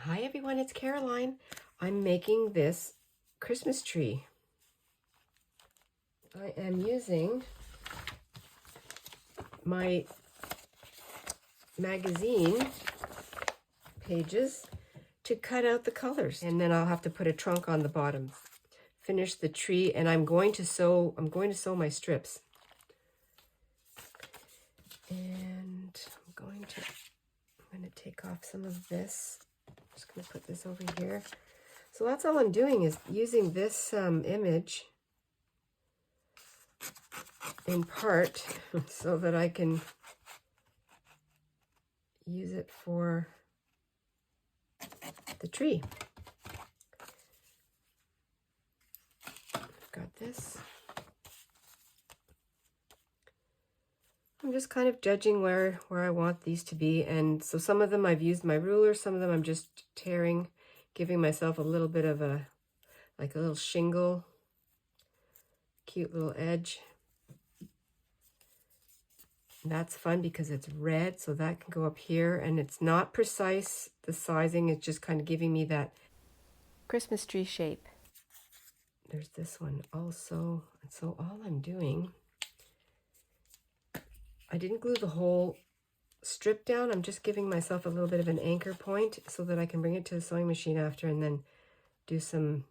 Hi everyone, it's Caroline. I'm making this Christmas tree. I am using my magazine pages to cut out the colors, and then I'll have to put a trunk on the bottom. Finish the tree, and I'm going to sew my strips. And I'm going to take off some of this. I'm just going to put this over here. So that's all I'm doing, is using this image in part so that I can use it for the tree. I've got this. I'm just kind of judging where I want these to be, and so some of them I've used my ruler, some of them I'm just tearing, giving myself a little bit of a little shingle, cute little edge. And that's fun because it's red, so that can go up here, and it's not precise, the sizing, it's just kind of giving me that Christmas tree shape. There's this one also, and so all I'm doing, I didn't glue the whole strip down. I'm just giving myself a little bit of an anchor point so that I can bring it to the sewing machine after and then do some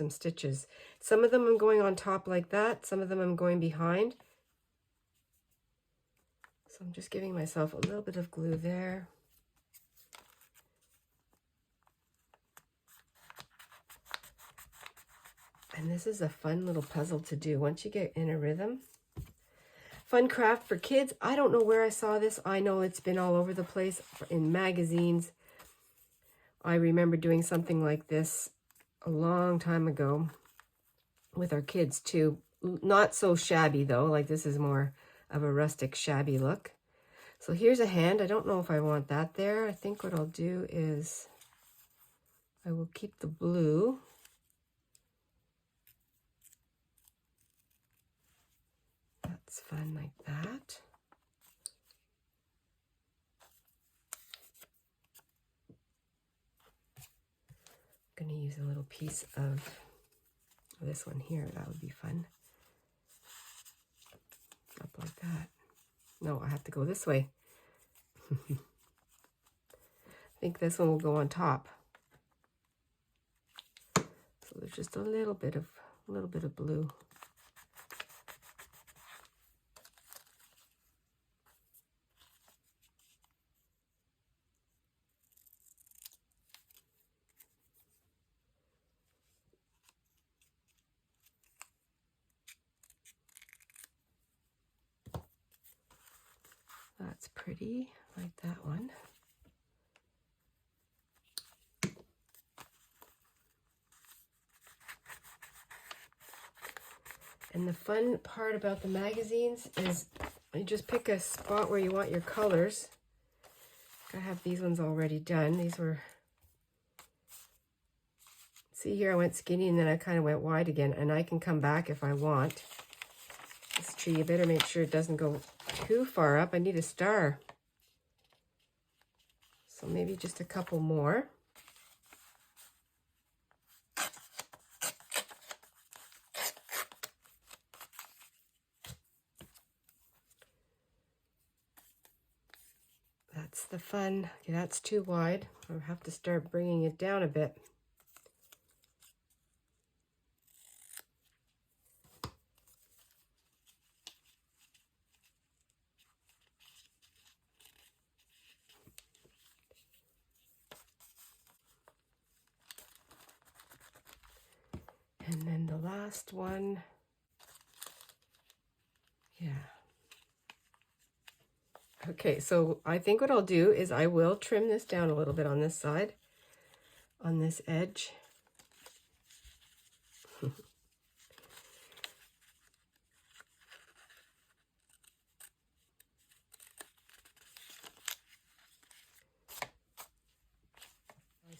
stitches. Some of them I'm going on top like that, some of them I'm going behind. So I'm just giving myself a little bit of glue there. And this is a fun little puzzle to do once you get in a rhythm. Fun craft for kids. I don't know where I saw this. I know it's been all over the place in magazines. I remember doing something like this a long time ago with our kids too. Not so shabby though, like this is more of a rustic shabby look. So here's a hand. I don't know if I want that there. I think what I'll do is I will keep the blue. That's fun like that. I'm going to use a little piece of this one here. That would be fun. Up like that. No, I have to go this way. I think this one will go on top. So there's just a little bit of blue. That's pretty, like that one. And the fun part about the magazines is you just pick a spot where you want your colors. I have these ones already done. These were, see here I went skinny and then I kind of went wide again, and I can come back if I want. This tree, you better make sure it doesn't go too far up. I need a star. So maybe just a couple more. That's the fun. Okay, that's too wide. I'll have to start bringing it down a bit. And then the last one, yeah. Okay, so I think what I'll do is I will trim this down a little bit on this side, on this edge. I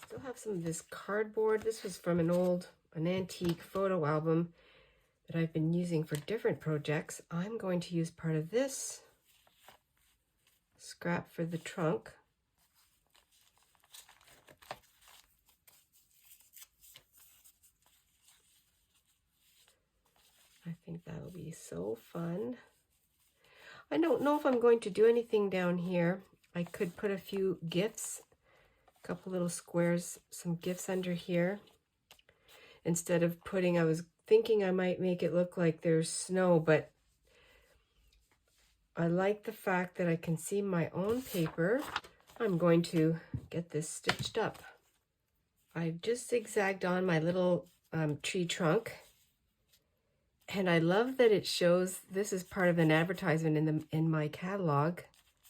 still have some of this cardboard. This was from an antique photo album that I've been using for different projects. I'm going to use part of this scrap for the trunk. think that'll be so fun. I don't know if I'm going to do anything down here. I could put a few gifts, a couple little squares, some gifts under here. Instead of putting, I was thinking I might make it look like there's snow, but I like the fact that I can see my own paper. I'm going to get this stitched up. I've just zigzagged on my little tree trunk. And I love that it shows, this is part of an advertisement in my catalog,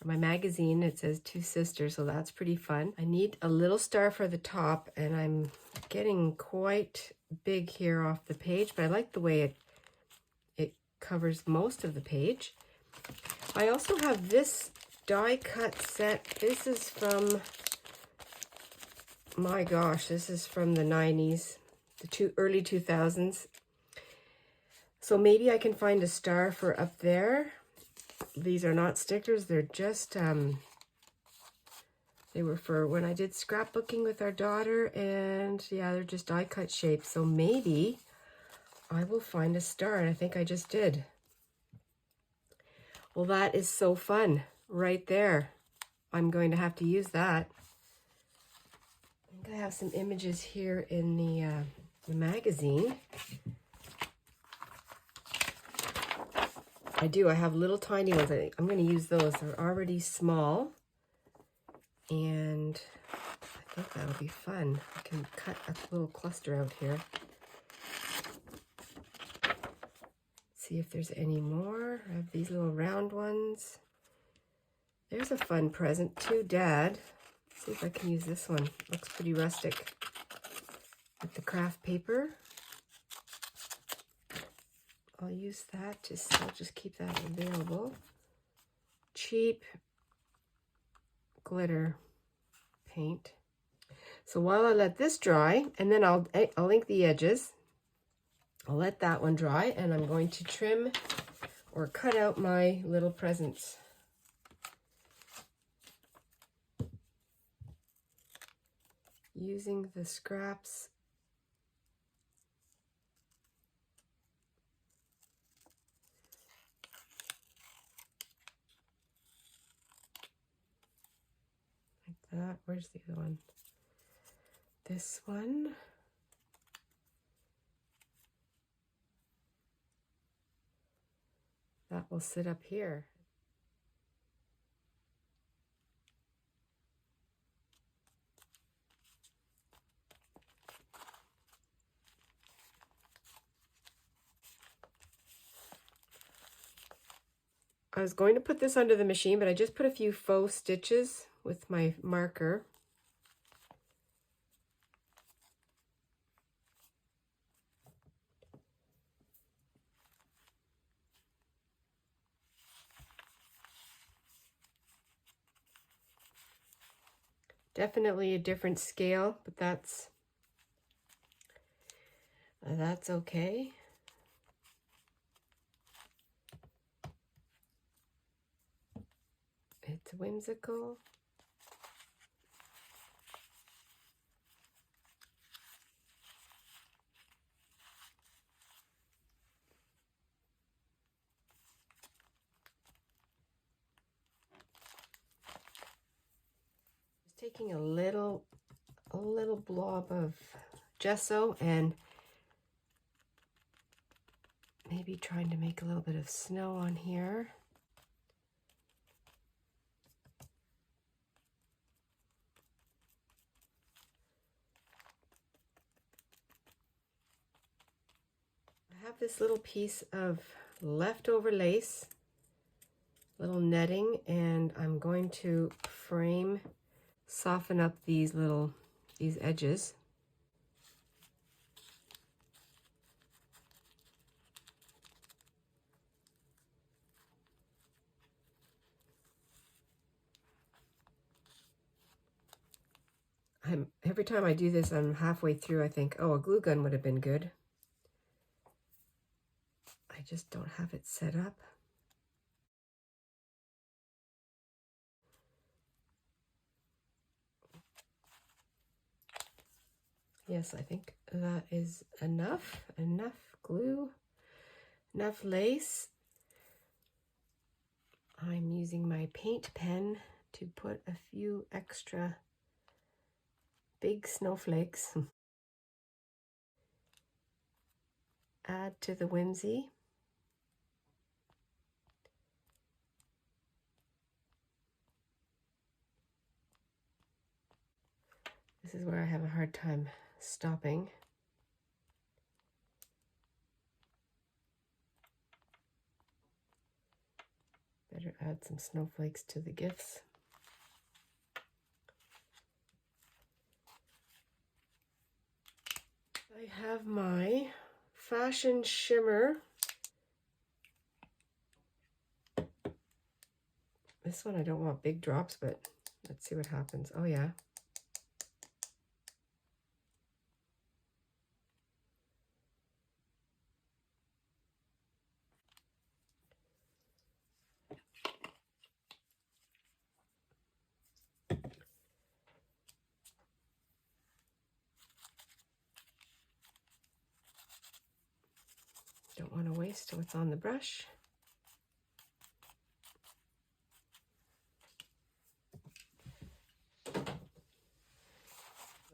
my magazine. It says Two Sisters, so that's pretty fun. I need a little star for the top, and I'm getting quite big here off the page, but I like the way it covers most of the page. I also have this die cut set. This is from, my gosh, this is from the 90s, the early 2000s. So maybe I can find a star for up there. These are not stickers, they're just, they were for when I did scrapbooking with our daughter, and yeah, they're just die cut shapes. So maybe I will find a star, and I think I just did. Well, that is so fun right there. I'm going to have to use that. I think I have some images here in the magazine. I do. I have little tiny ones. I'm going to use those. They're already small. And I think that'll be fun. I can cut a little cluster out here. See if there's any more. I have these little round ones. There's a fun present to Dad. Let's see if I can use this one. Looks pretty rustic. With the craft paper. I'll use that, I'll just keep that available. Cheap glitter paint. So while I let this dry, and then I'll ink the edges. I'll let that one dry, and I'm going to trim or cut out my little presents. Using the scraps. That. Where's the other one? This one. That will sit up here. I was going to put this under the machine, but I just put a few faux stitches with my marker. Definitely a different scale, but that's okay. It's whimsical. Taking a little blob of gesso and maybe trying to make a little bit of snow on here. I have this little piece of leftover lace, little netting, and I'm going to soften up these edges. Every time I do this, I'm halfway through, I think, oh, a glue gun would have been good. I just don't have it set up. Yes, I think that is enough glue. enough lace. I'm using my paint pen to put a few extra big snowflakes. Add to the whimsy. This is where I have a hard time stopping. Better add some snowflakes to the gifts. I have my Fashion Shimmer. This one I don't want big drops, but let's see what happens. Oh yeah. Don't want to waste what's on the brush.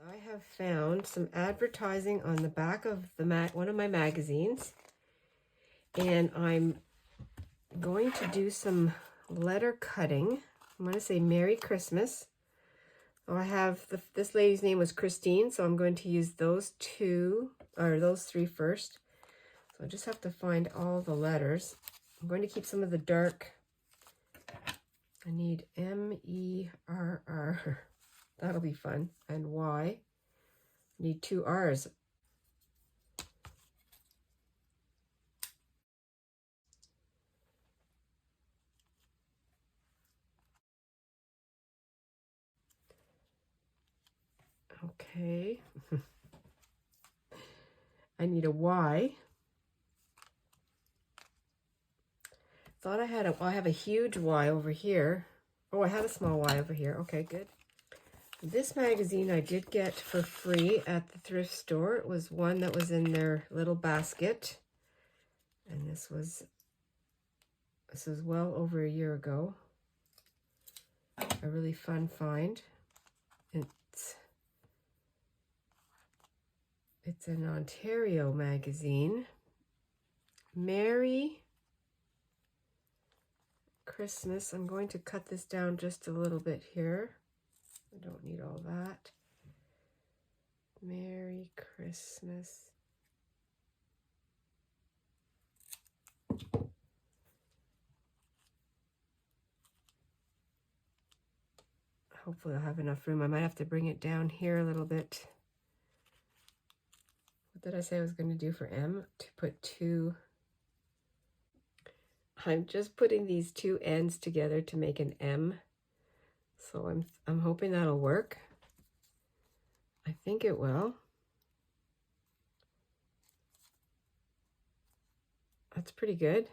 I have found some advertising on the back of the one of my magazines, and I'm going to do some letter cutting. I'm going to say Merry Christmas. Oh, I have this lady's name was Christine, so I'm going to use those three first. So I just have to find all the letters. I'm going to keep some of the dark. I need M-E-R-R. That'll be fun. And Y. I need 2 R's. Okay. I need a Y. Thought I had I have a huge Y over here. Oh, I have a small Y over here. Okay, good. This magazine I did get for free at the thrift store. It was one that was in their little basket. And this was well over a year ago. A really fun find. It's an Ontario magazine. Merry Christmas. I'm going to cut this down just a little bit here. I don't need all that. Merry Christmas. Hopefully I'll have enough room. I might have to bring it down here a little bit. What did I say I was going to do for M? To put 2. I'm just putting these 2 ends together to make an M. So I'm hoping that'll work. I think it will. That's pretty good.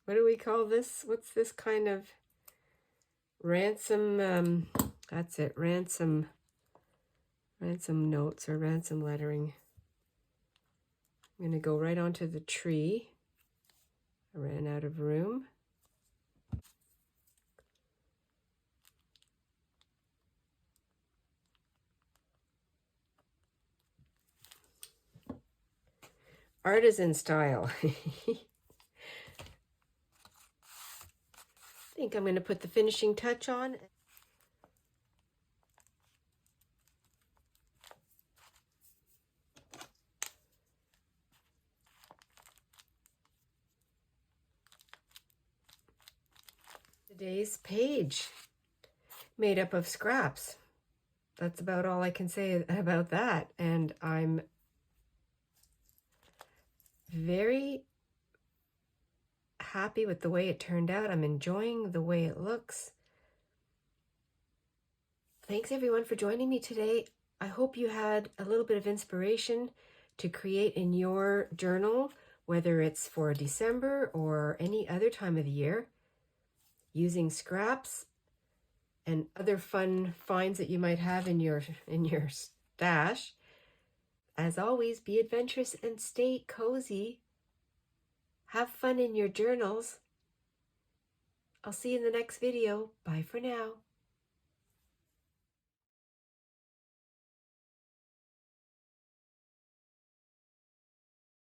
What do we call this? What's this kind of ransom? That's it, ransom notes or ransom lettering. I'm going to go right onto the tree. I ran out of room. Artisan style. I think I'm going to put the finishing touch on. Today's page, made up of scraps. That's about all I can say about that. And I'm very happy with the way it turned out. I'm enjoying the way it looks. Thanks everyone for joining me today. I hope you had a little bit of inspiration to create in your journal, whether it's for December or any other time of the year, using scraps and other fun finds that you might have in your stash. As always, be adventurous and stay cozy. Have fun in your journals. I'll see you in the next video. Bye for now.